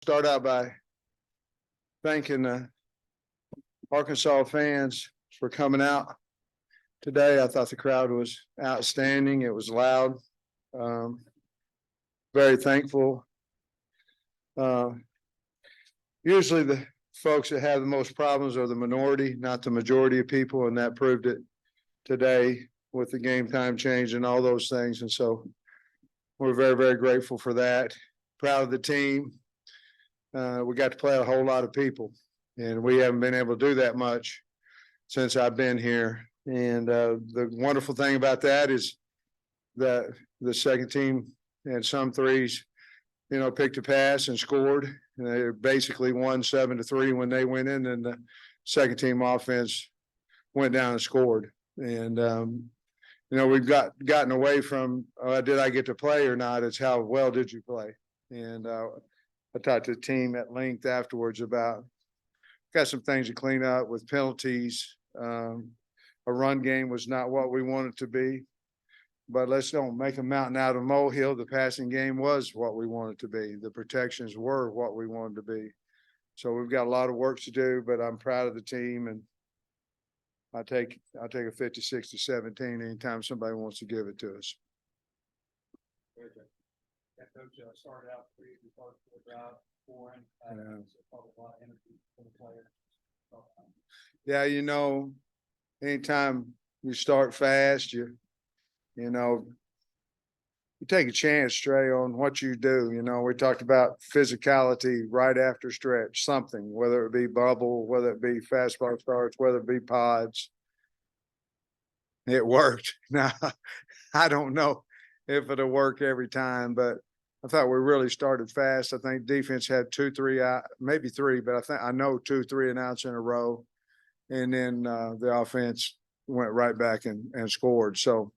Start out by thanking the Arkansas fans for coming out today. I thought the crowd was outstanding. It was loud. Very thankful. Usually the folks that have the most problems are the minority, not the majority of people, and that proved it today with the game time change and all those things. And so we're very, very grateful for that. Proud of the team. We got to play a whole lot of people, and we haven't been able to do that much since I've been here. And the wonderful thing about that is that the second team had some threes, picked a pass and scored. And they basically won 7-3 when they went in, and the second team offense went down and scored. And we've gotten away from did I get to play or not? It's how well did you play? And I talked to the team at length afterwards about got some things to clean up with penalties. A run game was not what we wanted to be, but let's don't make a mountain out of a molehill. The passing game was what we wanted to be. The protections were what we wanted to be. So we've got a lot of work to do, but I'm proud of the team, and I'll take a 56-17 anytime somebody wants to give it to us. Coach started out for you before scoring. Probably a lot of energy for the players. Yeah, anytime you start fast, you take a chance, Trey, on what you do. We talked about physicality right after stretch, something, whether it be bubble, whether it be fastball starts, whether it be pods. It worked. Now, I don't know if it'll work every time, but I thought we really started fast. I think defense had 2-3 out, maybe 3, but I know 2-3 and outs in a row. And then the offense went right back and scored. So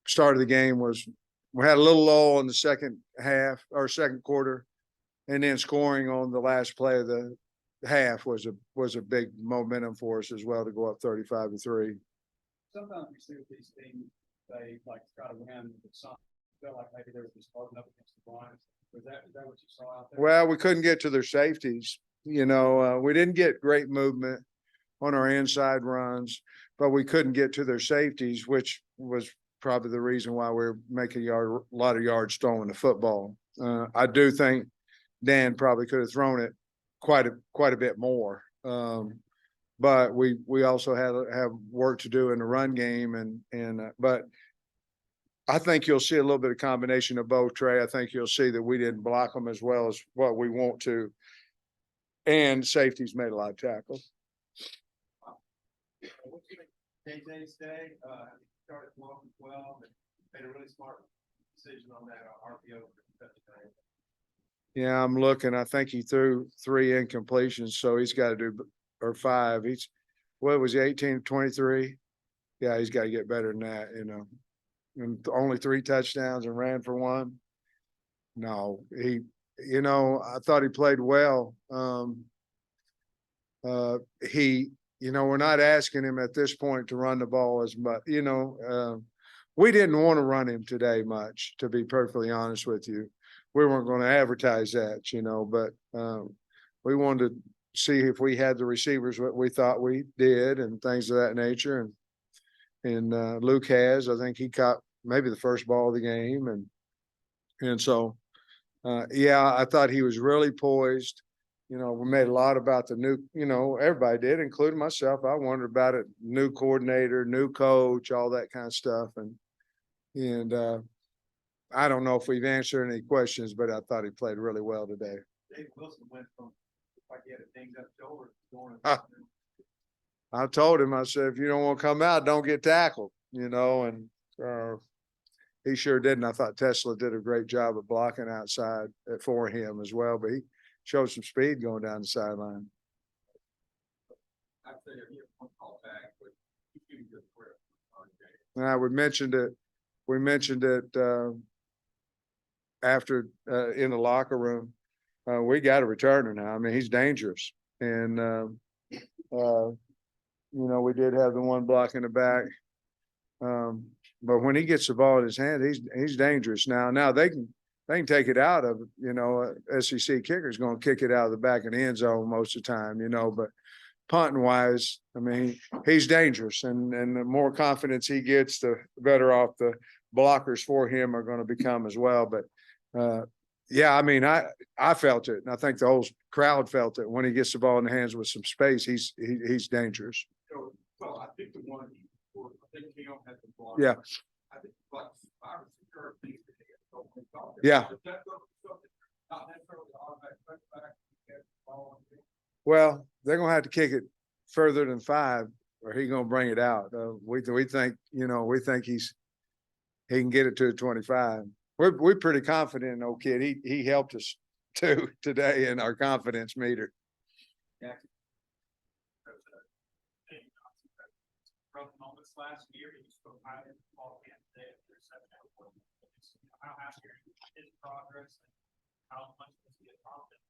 start of the game was, we had a little lull in the second half or second quarter, and then scoring on the last play of the half was a big momentum for us as well to go up 35-3. Sometimes you see with these teams, they like to try to win, but some felt like maybe they were just holding up against the blinds. Is that what you saw out there? Well, we couldn't get to their safeties. We didn't get great movement on our inside runs, but we couldn't get to their safeties, which was probably the reason why we're making a lot of yards throwing the football. I do think Dan probably could have thrown it quite a bit more. But we also have work to do in the run game, but I think you'll see a little bit of combination of both, Trey. I think you'll see that we didn't block them as well as what we want to, and safeties made a lot of tackles. KJ's day started 12-12 and made a really smart decision on that RPO. Yeah, I'm looking. I think he threw 3 incompletions, so he's got to do, or 5. What was he, 18-23? Yeah, he's got to get better than that, And only 3 touchdowns and ran for 1. No, I thought he played well. We're not asking him at this point to run the ball as much. We didn't want to run him today much, to be perfectly honest with you. We weren't going to advertise that, but we wanted to see if we had the receivers what we thought we did and things of that nature. And Luke has, I think he caught maybe the first ball of the game. And so, I thought he was really poised. We made a lot about the new, everybody did, including myself. I wondered about it, new coordinator, new coach, all that kind of stuff. And I don't know if we've answered any questions, but I thought he played really well today. Dave Wilson went from like he had a dinged up shoulder going. I told him, I said, if you don't want to come out, don't get tackled, and he sure didn't. I thought Tesla did a great job of blocking outside for him as well, but he showed some speed going down the sideline. I'd say he had one call back, but he did good for it. Now we mentioned it after in the locker room. We got a returner now. I mean, he's dangerous, and we did have the one block in the back. But when he gets the ball in his hand, he's dangerous. Now they can they can take it out of, SEC kicker is going to kick it out of the back of the end zone most of the time, but punting wise, I mean, he's dangerous, and the more confidence he gets, the better off the blockers for him are going to become as well. But yeah, I mean, I felt it, and I think the whole crowd felt it when he gets the ball in the hands with some space. He's dangerous. Well, I think the one, I think Keon had the block. Yeah. I think like 5 or 6 yard things that they get. Yeah. Not necessarily automatic back, ball. Well, they're gonna have to kick it further than 5, or he's gonna bring it out. We think, we think he can get it to the 25. We're pretty confident in old kid. He helped us too today in our confidence meter. Yeah. Moments last year, he spoke highly of the ball game today. How happy are you with his progress and how much does he get confident?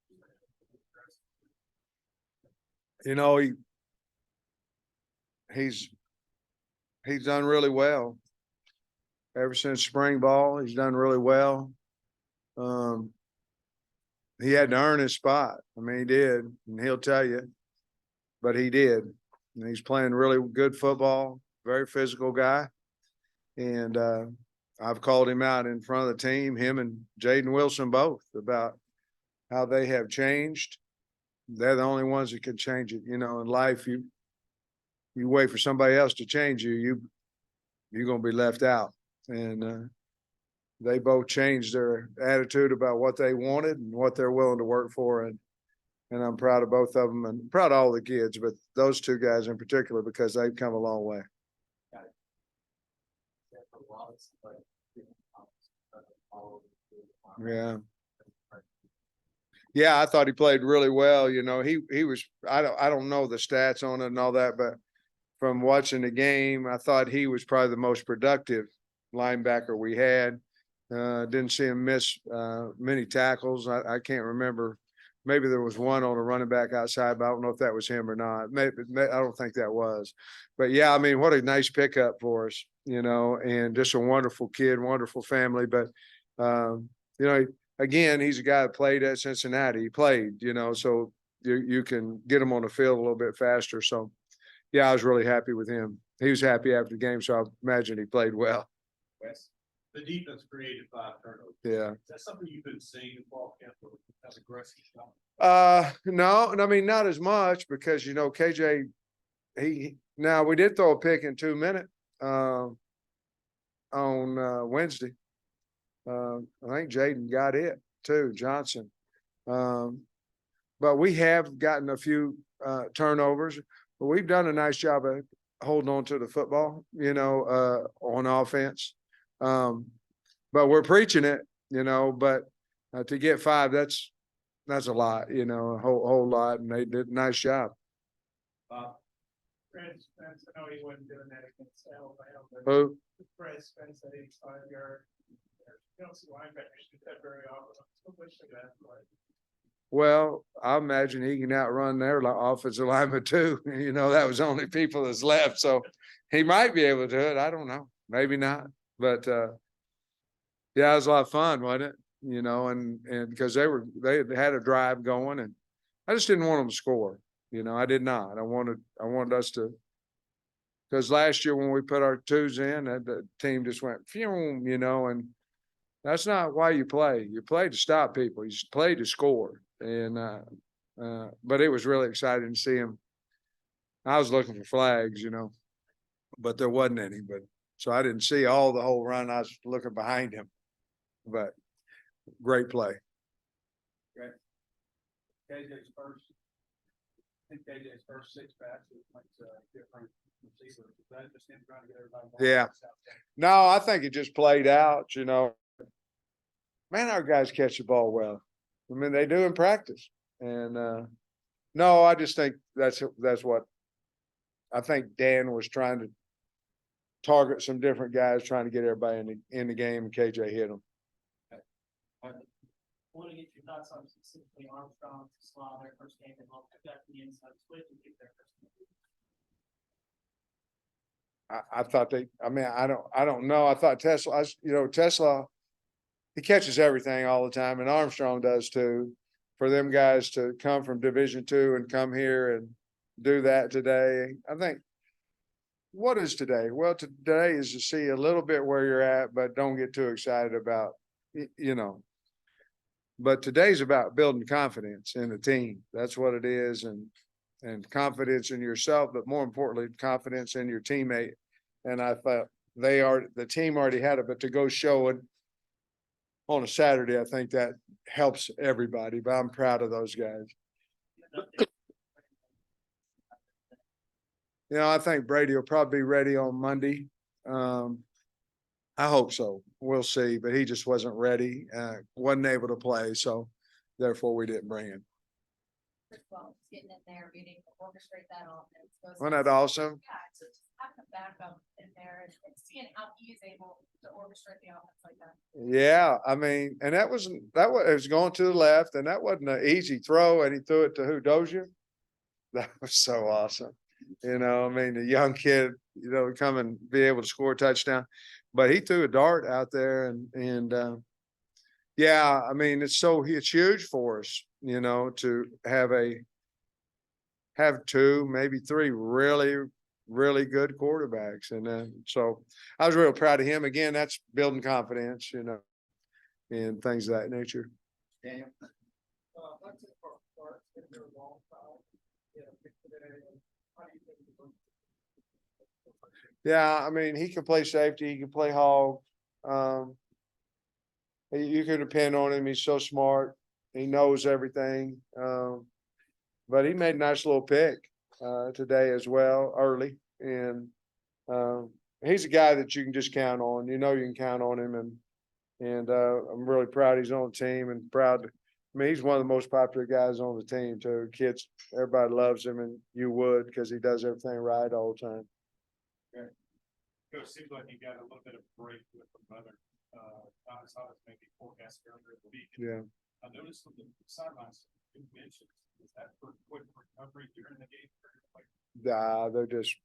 He's done really well. Ever since spring ball, he's done really well. He had to earn his spot. I mean, he did, and he'll tell you, but he did. And he's playing really good football, very physical guy. And I've called him out in front of the team, him and Jaden Wilson both, about how they have changed. They're the only ones that can change it. In life, you wait for somebody else to change you're going to be left out. And they both changed their attitude about what they wanted and what they're willing to work for. And I'm proud of both of them, and proud of all the kids, but those 2 guys in particular, because they've come a long way. Yeah. Yeah, I thought he played really well. He was, I don't know the stats on it and all that, but from watching the game, I thought he was probably the most productive linebacker we had. Didn't see him miss many tackles. I can't remember. Maybe there was one on a running back outside, but I don't know if that was him or not. Maybe I don't think that was. But yeah, I mean, what a nice pickup for us, and just a wonderful kid, wonderful family. But again, he's a guy that played at Cincinnati. He played, so you can get him on the field a little bit faster. So yeah, I was really happy with him. He was happy after the game, so I imagine he played well. Wes, the defense created 5 turnovers. Yeah. Is that something you've been seeing in fall camp as aggressive? No, I mean, not as much, because, KJ, now we did throw a pick in 2 minutes on Wednesday. I think Jaden got it too, Johnson. But we have gotten a few turnovers, but we've done a nice job of holding on to the football, on offense. But we're preaching it, but to get 5, that's a lot, a whole lot, and they did a nice job. Fred Spence, I know he wasn't doing that against Alabama. Who? Fred Spence at 85 yards. You don't see linebackers do that very often. So much of that, but well, I imagine he can outrun their offensive lineman too. That was the only people that's left. So he might be able to do it. I don't know. Maybe not. But yeah, it was a lot of fun, wasn't it? And because they had a drive going, and I just didn't want them to score. I did not. I wanted us to, because last year when we put our 2s in, the team just went phew, and that's not why you play. You play to stop people. You play to score. And but it was really exciting to see him. I was looking for flags, but there wasn't any. But so I didn't see the whole run. I was looking behind him. But great play. Great. KJ's first. I think KJ's first 6 passes went to different receivers. Is that just him trying to get everybody? Yeah. No, I think it just played out. Man, our guys catch the ball well. I mean, they do in practice. And no, I just think that's what I think Dan was trying to target, some different guys, trying to get everybody in the game, and KJ hit them. I want to get your thoughts on specifically Armstrong, Slaw, their first game, and got the inside split and get their first game. I thought I don't know. I thought Tesla, he catches everything all the time, and Armstrong does too. For them guys to come from Division II and come here and do that today, I think. What is today? Well, today is to see a little bit where you're at, but don't get too excited about, you know. But today's about building confidence in the team. That's what it is, and confidence in yourself, but more importantly, confidence in your teammate. And I thought the team already had it, but to go show it on a Saturday, I think that helps everybody, but I'm proud of those guys. I think Brady will probably be ready on Monday. I hope so. We'll see, but he just wasn't ready, wasn't able to play, so therefore we didn't bring him. Well, getting in there, being able to orchestrate that offense. Wasn't that awesome? Yeah, so just having a backup in there and seeing how he is able to orchestrate the offense like that. Yeah, I mean, and it was going to the left, and that wasn't an easy throw, and he threw it to who, Dozier? That was so awesome. I mean, the young kid, come and be able to score a touchdown, but he threw a dart out there, and yeah, I mean, it's huge for us, to have two, maybe three really, really good quarterbacks. And then, so I was real proud of him. Again, that's building confidence, and things of that nature. Daniel? Yeah, I mean, he can play safety, he can play hog. You can depend on him. He's so smart. He knows everything. But he made a nice little pick today as well, early. And he's a guy that you can just count on. You can count on him. And I'm really proud he's on the team, and proud. He's one of the most popular guys on the team too. Kids, everybody loves him, and you would, because he does everything right all the time. Okay. So it seems like he got a little bit of a break with the weather. I saw this maybe forecast earlier in the week. Yeah. I noticed from the sidelines, you mentioned, is that for quick recovery during the game? They're just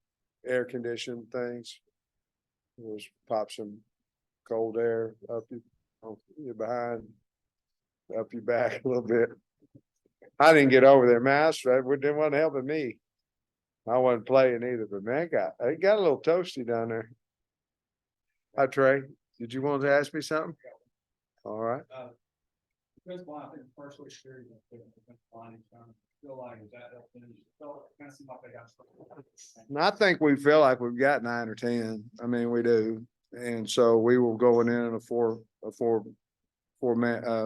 air conditioned things. Just pop some cold air up your behind, up your back a little bit. I didn't get over there, man. It wasn't helping me. I wasn't playing either, but man, it got a little toasty down there. Hi, Trey. Did you want to ask me something? All right. Chris Blount, I think first week series, line feel like is that kind of seemed like they got stuff. And I think we feel like we've got 9 or 10. I mean, we do. And so we will go in a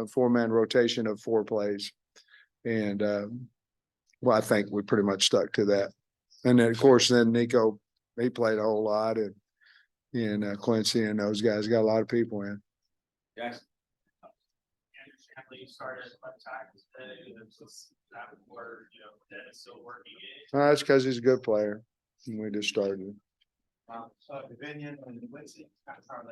four-man rotation of 4 plays. And well, I think we pretty much stuck to that. And then of course, Nico, he played a whole lot, and Quincy and those guys got a lot of people in. Yes. You started left tackle today, there's this where, that is still working That's because he's a good player. And we just started him. So Dominion and Quincy, how are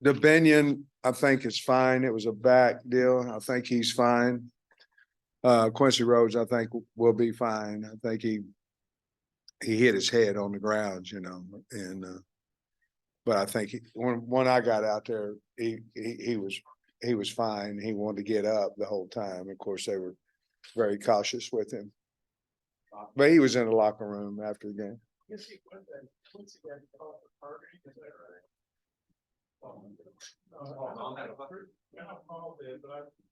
they? DeBinion, I think is fine. It was a back deal. I think he's fine. Quincy Rhodes, I think will be fine. I think he hit his head on the ground, and but I think when I got out there, he was fine. He wanted to get up the whole time. Of course, they were very cautious with him, but he was in the locker room after the game.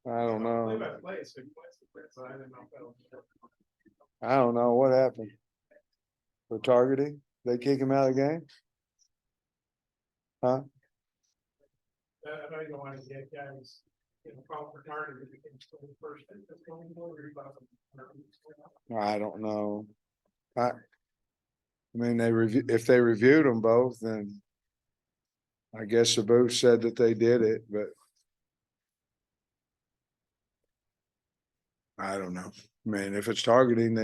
I don't know. I don't know what happened. For targeting, they kick him out of the game? Huh? I know you don't want to get guys in the proper target. I don't know. I mean, if they reviewed them both, then I guess the booth said that they did it, but I don't know. I mean, if it's targeting,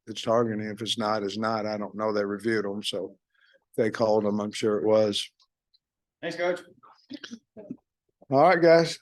it's targeting. If it's not, it's not. I don't know. They reviewed them, so if they called them, I'm sure it was. Thanks, Coach. All right, guys.